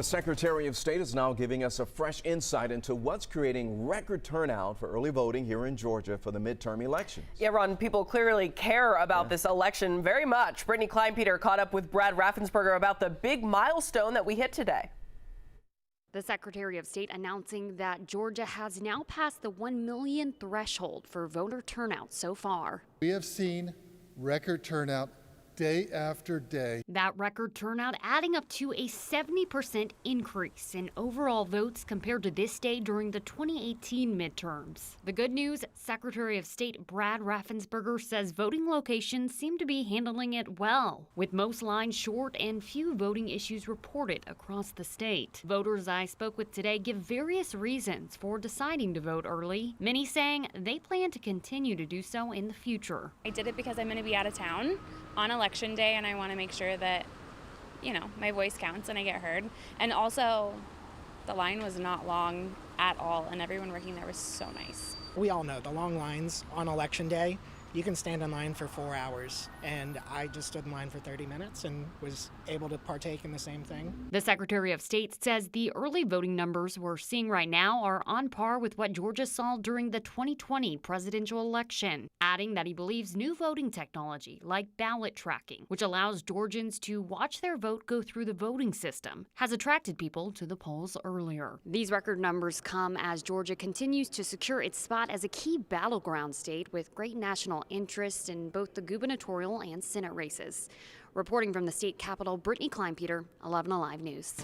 The Secretary of State is now giving us a fresh insight into what's creating record turnout for early voting here in Georgia for the midterm elections. Yeah, Ron, people clearly care about this election very much. Brittany Kleinpeter caught up with Brad Raffensperger about the big milestone that we hit today. The Secretary of State announcing that Georgia has now passed the 1 million threshold for voter turnout so far. We have seen record turnout day after day. That record turnout adding up to a 70% increase in overall votes compared to this day during the 2018 midterms. The good news, Secretary of State Brad Raffensperger says voting locations seem to be handling it well, with most lines short and few voting issues reported across the state. Voters I spoke with today give various reasons for deciding to vote early, many saying they plan to continue to do so in the future. I did it because I'm going to be out of town on election day, and I want to make sure that, my voice counts and I get heard. And also, the line was not long at all, and everyone working there was so nice. We all know the long lines on election day. You can stand in line for 4 hours, and I just stood in line for 30 minutes and was able to partake in the same thing. The Secretary of State says the early voting numbers we're seeing right now are on par with what Georgia saw during the 2020 presidential election, adding that he believes new voting technology like ballot tracking, which allows Georgians to watch their vote go through the voting system, has attracted people to the polls earlier. These record numbers come as Georgia continues to secure its spot as a key battleground state with great national interest in both the gubernatorial and Senate races. Reporting from the state capitol, Brittany Kleinpeter, 11 Alive News.